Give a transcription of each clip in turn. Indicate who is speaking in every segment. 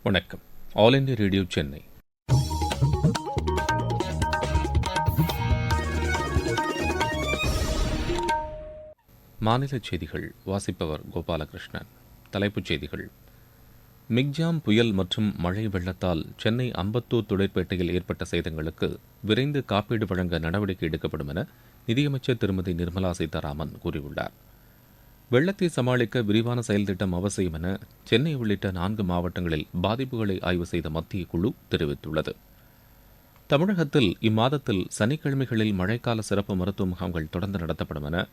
Speaker 1: வணக்கம். All India radio Chennai. மாநில செய்திகள் வாசிப்பவர் கோபாலகிருஷ்ணன். தலைப்புச் செய்திகள். மிக்ஜாம் புயல் மற்றும் மழை வெள்ளத்தால் சென்னை அம்பத்தூர் தொழிற்பேட்டையில் ஏற்பட்ட சேதங்களுக்கு விரைந்து காப்பீடு வழங்க நடவடிக்கை எடுக்கப்படும் என நிதியமைச்சர் திருமதி நிர்மலா சீதாராமன் கூறியுள்ளார். வெள்ளத்தை சமாளிக்க விரிவான செயல் திட்டம் அவசியம் என சென்னை உள்ளிட்ட 4 மாவட்டங்களில் பாதிப்புகளை ஆய்வு செய்த மத்திய குழு தெரிவித்துள்ளது. தமிழகத்தில் இம்மாதத்தில் சனிக்கிழமைகளில் மழைக்கால சிறப்பு மருத்துவ முகாம்கள் தொடர்ந்து நடத்தப்படும் என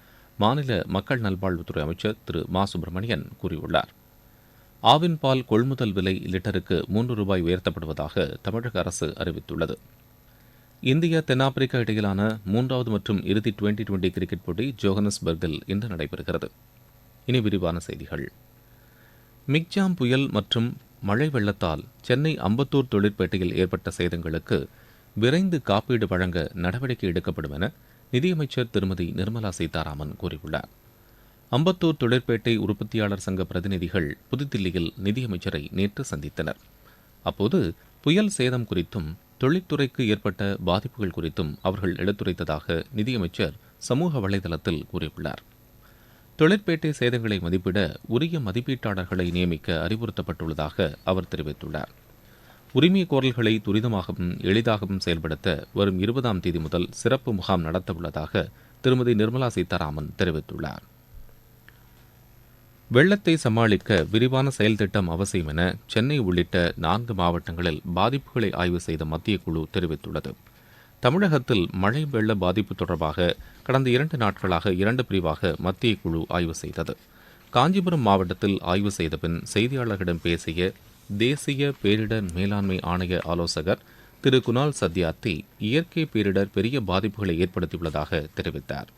Speaker 1: மாநில மக்கள் நல்வாழ்வுத்துறை அமைச்சர் திரு மா சுப்பிரமணியன் கூறியுள்ளார். ஆவின் பால் கொள்முதல் விலை லிட்டருக்கு 3 ரூபாய் உயர்த்தப்படுவதாக தமிழக அரசு அறிவித்துள்ளது. இந்தியா தென்னாப்பிரிக்கா இடையிலான 3வது மற்றும் இறுதி டுவெண்டி கிரிக்கெட் போட்டி ஜோஹன்னஸ்பர்கில் இன்று நடைபெறுகிறது. இனி விரிவான செய்திகள். மிக்ஜாம் புயல் மற்றும் மழை வெள்ளத்தால் சென்னை அம்பத்தூர் தொழிற்பேட்டையில் ஏற்பட்ட சேதங்களுக்கு விரைந்து காப்பீடு வழங்க நடவடிக்கை எடுக்கப்படும் என நிதியமைச்சர் திருமதி நிர்மலா சீதாராமன் கூறியுள்ளார். அம்பத்தூர் தொழிற்பேட்டை உற்பத்தியாளர் சங்க பிரதிநிதிகள் புதுதில்லியில் நிதியமைச்சரை நேற்று சந்தித்தனர். அப்போது புயல் சேதம் குறித்தும் தொழில்துறைக்கு ஏற்பட்ட பாதிப்புகள் குறித்தும் அவர்கள் எடுத்துரைத்ததாக நிதியமைச்சர் சமூக வலைதளத்தில் கூறியுள்ளார். தொழிற்பேட்டை சேதங்களை மதிப்பிட உரிய மதிப்பீட்டாளர்களை நியமிக்க அறிவுறுத்தப்பட்டுள்ளதாக அவர் தெரிவித்துள்ளார். உரிமை கோரல்களை துரிதமாகவும் எளிதாகவும் செயல்படுத்த வரும் 20ஆம் தேதி முதல் சிறப்பு முகாம் நடத்தவுள்ளதாக திருமதி நிர்மலா சீதாராமன் தெரிவித்துள்ளார். வெள்ளத்தை சமாளிக்க விரிவான செயல் திட்டம் அவசியம் என சென்னை உள்ளிட்ட 4 மாவட்டங்களில் பாதிப்புகளை ஆய்வு செய்த மத்திய குழு தெரிவித்துள்ளது. தமிழகத்தில் மழை வெள்ள பாதிப்பு தொடர்பாக கடந்த 2 நாட்களாக 2 பிரிவாக மத்திய குழு ஆய்வு செய்தது. காஞ்சிபுரம் மாவட்டத்தில் ஆய்வு செய்த பின் செய்தியாளர்களிடம் பேசிய தேசிய பேரிடர் மேலாண்மை ஆணைய ஆலோசகர் திரு குணால் சத்யார்த்தி இயற்கை பேரிடர் பெரிய பாதிப்புகளை ஏற்படுத்தியுள்ளதாக தெரிவித்தார்.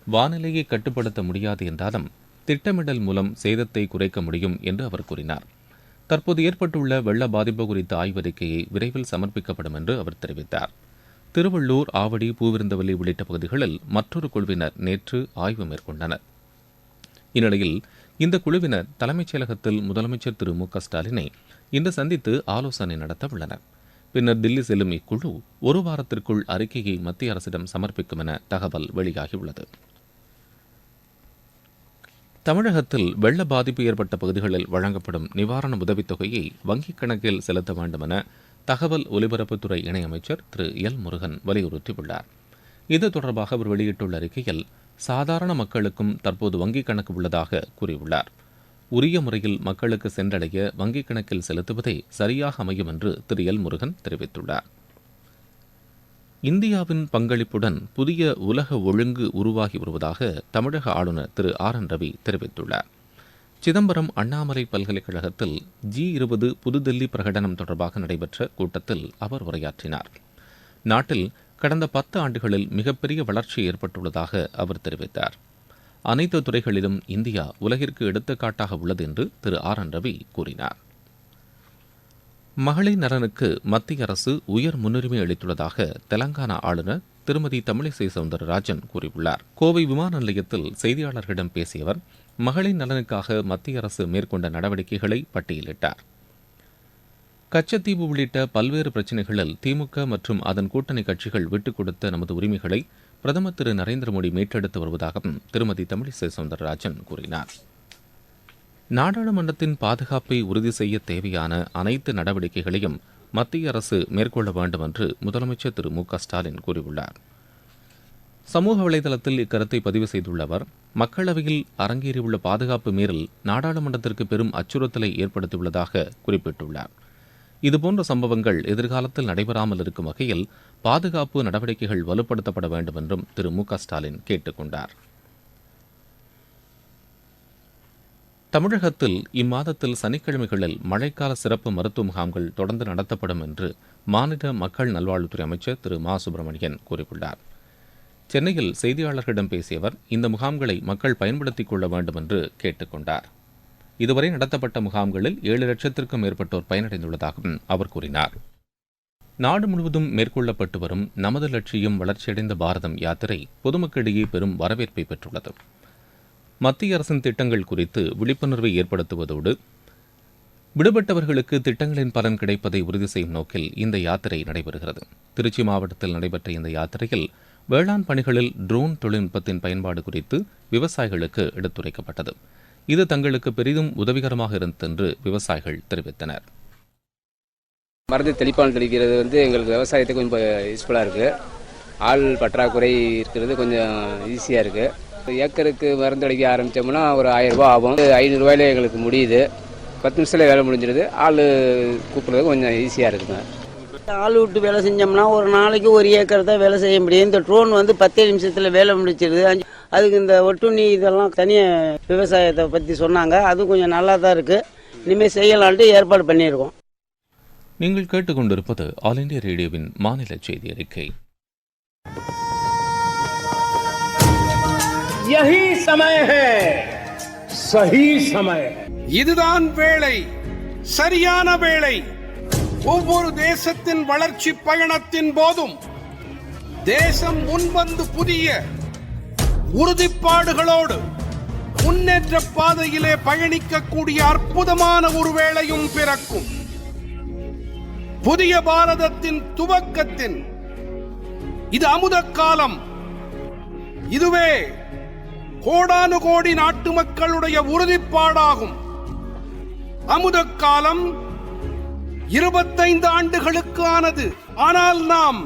Speaker 1: வானிலையை கட்டுப்படுத்த முடியாது என்றாலும் திட்டமிடல் மூலம் சேதத்தை குறைக்க முடியும் என்று அவர் கூறினார். தற்போது ஏற்பட்டுள்ள வெள்ள பாதிப்பு குறித்த ஆய்வறிக்கையை விரைவில் சமர்ப்பிக்கப்படும் என்று அவர் தெரிவித்தார். திருவள்ளூர், ஆவடி, பூவிருந்தவல்லி உள்ளிட்ட பகுதிகளில் மற்றொரு குழுவினர் நேற்று ஆய்வு மேற்கொண்டனர். இந்நிலையில் இந்த குழுவினர் தலைமைச் செயலகத்தில் முதலமைச்சர் திரு மு க ஸ்டாலினை இன்று சந்தித்து ஆலோசனை நடத்த உள்ளனர். பின்னர் தில்லி செல்லும் இக்குழு 1 வாரத்திற்குள் அறிக்கையை மத்திய அரசிடம் சமர்ப்பிக்கும் என தகவல் வெளியாகியுள்ளது. தமிழகத்தில் வெள்ள பாதிப்பு ஏற்பட்ட பகுதிகளில் வழங்கப்படும் நிவாரண உதவித் தொகையை வங்கிக் கணக்கில் செலுத்த வேண்டும் என தகவல் ஒலிபரப்புத்துறை இணையமைச்சர் திரு எல் முருகன் வலியுறுத்தியுள்ளார். இது தொடர்பாக அவர் வெளியிட்டுள்ள அறிக்கையில் சாதாரண மக்களுக்கும் தற்போது வங்கிக் கணக்கு உள்ளதாக கூறியுள்ளார். உரிய முறையில் மக்களுக்கு சென்றடைய வங்கிக் கணக்கில் செலுத்துவதே சரியாக அமையும் என்று திரு எல் முருகன் தெரிவித்துள்ளார். இந்தியாவின் பங்களிப்புடன் புதிய உலக ஒழுங்கு உருவாகி வருவதாக தமிழக ஆளுநர் திரு ஆர் என் ரவி தெரிவித்துள்ளார். சிதம்பரம் அண்ணாமலை பல்கலைக்கழகத்தில் G20 புதுதில்லி பிரகடனம் தொடர்பாக நடைபெற்ற கூட்டத்தில் அவர் உரையாற்றினார். நாட்டில் கடந்த 10 ஆண்டுகளில் மிகப்பெரிய வளர்ச்சி ஏற்பட்டுள்ளதாக அவர் தெரிவித்தார். அனைத்து துறைகளிலும் இந்தியா உலகிற்கு எடுத்துக்காட்டாக உள்ளது என்று திரு ஆர் என் ரவி கூறினார். மகளிர் நலனுக்கு மத்திய அரசு உயர் முன்னுரிமை அளித்துள்ளதாக தெலங்கானா ஆளுநர் திருமதி தமிழிசை சவுந்தரராஜன் கூறியுள்ளார். கோவை விமான நிலையத்தில் செய்தியாளர்களிடம் பேசிய அவர் மகளிர் நலனுக்காக மத்திய அரசு மேற்கொண்ட நடவடிக்கைகளை பட்டியலிட்டார். கச்சத்தீவு உள்ளிட்ட பல்வேறு பிரச்சினைகளில் திமுக மற்றும் அதன் கூட்டணி கட்சிகள் விட்டுக் கொடுத்த நமது உரிமைகளை பிரதமர் திரு நரேந்திர மோடி மீட்டெடுத்து வருவதாகவும் திருமதி தமிழிசை சவுந்தரராஜன் கூறினார். நாடாளுமன்றத்தின் பாதுகாப்பை உறுதி செய்ய தேவையான அனைத்து நடவடிக்கைகளையும் மத்திய அரசு மேற்கொள்ள வேண்டும் என்று முதலமைச்சர் திரு மு க ஸ்டாலின் கூறியுள்ளார். சமூக வலைதளத்தில் இக்கருத்தை பதிவு செய்துள்ள அவர் மக்களவையில் அரங்கேறியுள்ள பாதுகாப்பு மீறல் நாடாளுமன்றத்திற்கு பெரும் அச்சுறுத்தலை ஏற்படுத்தியுள்ளதாக குறிப்பிட்டுள்ளார். இதுபோன்ற சம்பவங்கள் எதிர்காலத்தில் நடைபெறாமல் இருக்கும் வகையில் பாதுகாப்பு நடவடிக்கைகள் வலுப்படுத்தப்பட வேண்டும் என்றும் திரு மு க ஸ்டாலின் கேட்டுக் கொண்டார். தமிழகத்தில் இம்மாதத்தில் சனிக்கிழமைகளில் மழைக்கால சிறப்பு மருத்துவ முகாம்கள் தொடர்ந்து நடத்தப்படும் என்று மாநில மக்கள் நல்வாழ்வுத்துறை அமைச்சர் திரு மா சுப்பிரமணியன் கூறியுள்ளார். சென்னையில் செய்தியாளர்களிடம் பேசிய அவர் இந்த முகாம்களை மக்கள் பயன்படுத்திக் கொள்ள வேண்டும் என்று கேட்டுக் கொண்டார். இதுவரை நடத்தப்பட்ட முகாம்களில் 7 லட்சத்திற்கும் மேற்பட்டோர் பயனடைந்துள்ளதாகவும் அவர் கூறினார். நாடு முழுவதும் மேற்கொள்ளப்பட்டு வரும் நமது லட்சியம் வளர்ச்சியடைந்த பாரதம் யாத்திரை பொதுமக்களிடையே பெரும் வரவேற்பை பெற்றுள்ளது. மத்திய அரசின் திட்டங்கள் குறித்து விழிப்புணர்வை ஏற்படுத்துவதோடு விடுபட்டவர்களுக்கு திட்டங்களின் பலன் கிடைப்பதை உறுதி செய்யும் நோக்கில் இந்த யாத்திரை நடைபெறுகிறது. திருச்சி மாவட்டத்தில் நடைபெற்ற இந்த யாத்திரையில் வேளாண் பணிகளில் ட்ரோன் தொழில்நுட்பத்தின் பயன்பாடு குறித்து விவசாயிகளுக்கு எடுத்துரைக்கப்பட்டது. இது தங்களுக்கு பெரிதும் உதவிகரமாக இருந்தது என்று விவசாயிகள் தெரிவித்தனர்.
Speaker 2: மருந்து தெளிப்பான் தெளிக்கிறது எங்களுக்கு விவசாயத்துக்கு கொஞ்சம் யூஸ்ஃபுல்லாக இருக்குது. ஆள் பற்றாக்குறை இருக்கிறது கொஞ்சம் ஈஸியாக இருக்குது. ஏக்கருக்கு மருந்து அடிக்க ஆரம்பித்தோம்னா ஒரு 1000 ரூபா ஆகும். 500 ரூபாயில எங்களுக்கு முடியுது. 10 நிமிஷத்தில் வேலை முடிஞ்சிடுது. ஆள் கூப்பிட்றது கொஞ்சம் ஈஸியாக இருக்குங்க.
Speaker 3: ஆள் விட்டு வேலை செஞ்சோம்னா ஒரு நாளைக்கு 1 ஏக்கர் தான் வேலை செய்ய முடியும். இந்த ட்ரோன் 10 நிமிஷத்தில் வேலை முடிச்சிடுது. அதுக்கு இந்த ஒட்டுண்ணி இதெல்லாம் தனியாக விவசாயத்தை பற்றி சொன்னாங்க. அது கொஞ்சம் நல்லா தான் இருக்குது. இனிமேல் செய்யலான்ட்டு ஏற்பாடு பண்ணியிருக்கோம்.
Speaker 1: நீங்கள் கேட்டுக்கொண்டிருப்பது ஆல் இண்டியா ரேடியோவின் மாநில செய்தி அறிக்கை.
Speaker 4: यही समय है, सही समय. இதுதான் வேளை, சரியான வேளை. ஒவ்வொரு தேசத்தின் வளர்ச்சி பயணத்தின் போதும் தேசம் முன்வந்து புதிய உறுதிப்பாடுகளோடு முன்னேற்ற பாதையிலே பயணிக்கக்கூடிய அற்புதமான ஒரு வேளையும் பிறக்கும். புதிய பாரதத்தின் துவக்கத்தின் இது அமுத காலம். இதுவே கோடானு கோடி நாட்டு மக்களுடைய உறுதிப்பாடாகும். அமுத காலம் 25 ஆண்டுகளுக்கு ஆனது. ஆனால் நாம்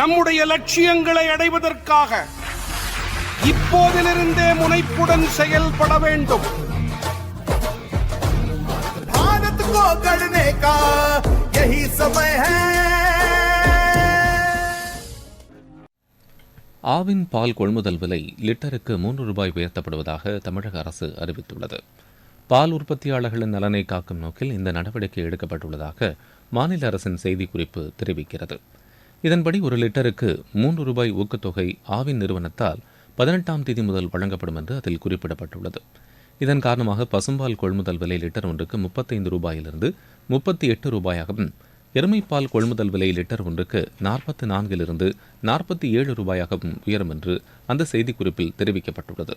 Speaker 4: நம்முடைய லட்சியங்களை அடைவதற்காக இப்போதிலிருந்தே முனைப்புடன் செயல்பட வேண்டும்.
Speaker 5: भारत को गढ़ने का यही समय है.
Speaker 1: ஆவின் பால் கொள்முதல் விலை லிட்டருக்கு 3 ரூபாய் உயர்த்தப்படுவதாக தமிழக அரசு அறிவித்துள்ளது. பால் உற்பத்தியாளர்களின் நலனை காக்கும் நோக்கில் இந்த நடவடிக்கை எடுக்கப்பட்டுள்ளதாக மாநில அரசின் செய்திக்குறிப்பு தெரிவிக்கிறது. இதன்படி ஒரு லிட்டருக்கு 3 ரூபாய் ஊக்கத்தொகை ஆவின் நிறுவனத்தால் 18ஆம் தேதி முதல் வழங்கப்படும் என்று அதில் குறிப்பிடப்பட்டுள்ளது. இதன் காரணமாக பசும்பால் கொள்முதல் விலை லிட்டர் ஒன்றுக்கு 35 ரூபாயிலிருந்து 38 ரூபாயாகவும், எருமைப்பால் கொள்முதல் விலை லிட்டர் ஒன்றுக்கு 44 47 ரூபாயாகவும் உயரும் என்று அந்த செய்திக்குறிப்பில் தெரிவிக்கப்பட்டுள்ளது.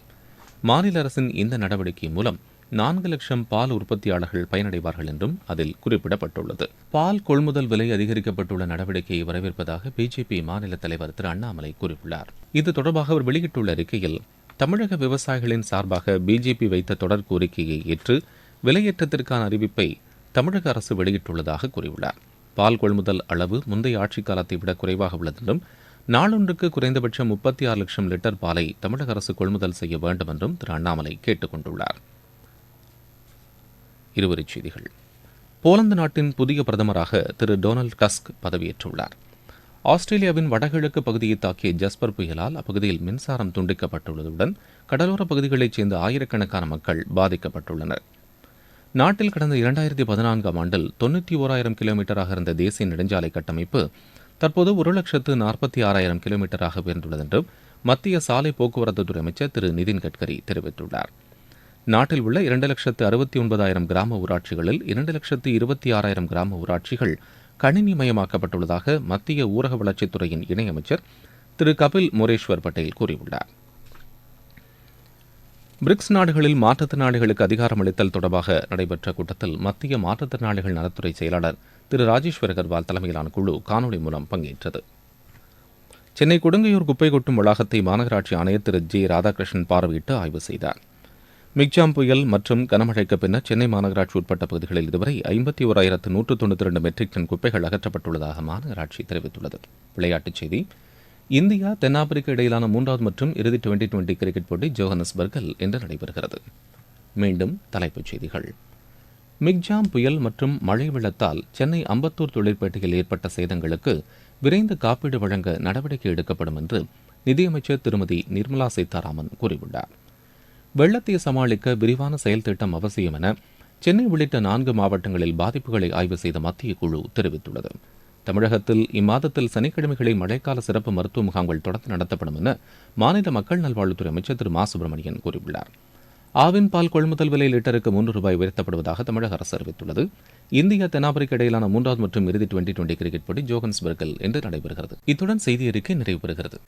Speaker 1: மாநில அரசின் இந்த நடவடிக்கை மூலம் 4 லட்சம் பால் உற்பத்தியாளர்கள் பயனடைவார்கள் என்றும் அதில் குறிப்பிடப்பட்டுள்ளது. பால் கொள்முதல் விலை அதிகரிக்கப்பட்டுள்ள நடவடிக்கையை வரவேற்பதாக பிஜேபி மாநில தலைவர் திரு அண்ணாமலை கூறியுள்ளார். இது தொடர்பாக அவர் வெளியிட்டுள்ள அறிக்கையில், தமிழக விவசாயிகளின் சார்பாக பிஜேபி வைத்த தொடர் கோரிக்கையை ஏற்று விலையேற்றத்திற்கான அறிவிப்பை தமிழக அரசு வெளியிட்டுள்ளதாக கூறியுள்ளார். பால் கொள்முதல் அளவு முந்தைய ஆட்சிக் காலத்தை விட குறைவாக உள்ளதென்றும், நாளொன்றுக்கு குறைந்தபட்சம் 36 லட்சம் லிட்டர் பாலை தமிழக அரசு கொள்முதல் செய்ய வேண்டும் என்றும் திரு அண்ணாமலை கேட்டுக் கொண்டுள்ளார். இருவரிச் செய்திகள். போலந்து நாட்டின் புதிய பிரதமராக திரு டொனால்டு டஸ்க் பதவியேற்றுள்ளார். ஆஸ்திரேலியாவின் வடகிழக்கு பகுதியை தாக்கிய ஜஸ்பர் புயலால் அப்பகுதியில் மின்சாரம் துண்டிக்கப்பட்டுள்ளதுடன் கடலோரப் பகுதிகளைச் சேர்ந்த ஆயிரக்கணக்கான மக்கள் பாதிக்கப்பட்டுள்ளனர். நாட்டில் கடந்த 2014ஆம் ஆண்டில் 91,000 கிலோமீட்டராக இருந்த தேசிய நெடுஞ்சாலை கட்டமைப்பு தற்போது 1,46,000 கிலோமீட்டராக உயர்ந்துள்ளது என்று மத்திய சாலை போக்குவரத்துத்துறை அமைச்சர் திரு நிதின் கட்கரி தெரிவித்துள்ளார். நாட்டில் உள்ள 2,69,000 கிராம ஊராட்சிகளில் 2,26,000 கிராம ஊராட்சிகள் கணினிமயமாக்கப்பட்டுள்ளதாக மத்திய ஊரக வளர்ச்சித்துறையின் இணையமைச்சர் திரு கபில் மோரேஸ்வர் பட்டேல் கூறியுள்ளார். பிரிக்ஸ் நாடுகளில் மாற்றுத்திறனாளிகளுக்கு அதிகாரம் அளித்தல் தொடர்பாக நடைபெற்ற கூட்டத்தில் மத்திய மாற்றுத்திறனாளிகள் நலத்துறை செயலாளர் திரு ராஜேஸ்வர் அகர்வால் தலைமையிலான குழு காணொலி மூலம் பங்கேற்றது. சென்னை கொடுங்கையூர் குப்பை கொட்டும் வளாகத்தை மாநகராட்சி ஆணையர் திரு ஜே ராதாகிருஷ்ணன் பார்வையிட்டு ஆய்வு செய்தார். மிக்ஜாம் புயல் மற்றும் கனமழைக்கு பின்னர் சென்னை மாநகராட்சி உட்பட்ட பகுதிகளில் இதுவரை 51,192 மெட்ரிக் டன் குப்பைகள் அகற்றப்பட்டுள்ளதாக மாநகராட்சி தெரிவித்துள்ளது. விளையாட்டுச் செய்தி. இந்தியா தென்னாப்பிரிக்கா இடையிலான 3வது மற்றும் இறுதி டுவெண்டி கிரிக்கெட் போட்டி ஜோஹன்னஸ்பர்கில் இன்று நடைபெறுகிறது. மீண்டும் தலைப்புச் செய்திகள். மிக்ஜாம் புயல் மற்றும் மழை வெள்ளத்தால் சென்னை அம்பத்தூர் தொழிற்பேட்டையில் ஏற்பட்ட சேதங்களுக்கு விரைந்து காப்பீடு வழங்க நடவடிக்கை எடுக்கப்படும் என்று நிதியமைச்சர் திருமதி நிர்மலா சீதாராமன் கூறியுள்ளார். வெள்ளத்தை சமாளிக்க விரிவான செயல் திட்டம் அவசியம் என சென்னை உள்ளிட்ட 4 மாவட்டங்களில் பாதிப்புகளை ஆய்வு செய்த மத்திய குழு தெரிவித்துள்ளது. தமிழகத்தில் இம்மாதத்தில் சனிக்கிழமைகளில் மழைக்கால சிறப்பு மருத்துவ முகாம்கள் தொடர்ந்து நடத்தப்படும் என மாநில மக்கள் நல்வாழ்வுத்துறை அமைச்சர் திரு மா சுப்பிரமணியன் கூறியுள்ளார். ஆவின் பால் கொள்முதல் விலை லிட்டருக்கு 3 ரூபாய் உயர்த்தப்படுவதாக தமிழக அரசு அறிவித்துள்ளது. இந்தியா தென்னாப்பிரிக்கா இடையிலான 3வது மற்றும் இறுதி டுவெண்டி கிரிக்கெட் போட்டி ஜோஹன்னஸ்பர்கில் இன்று நடைபெறுகிறது. இத்துடன் செய்தி அறிக்கை நிறைவு பெறுகிறது.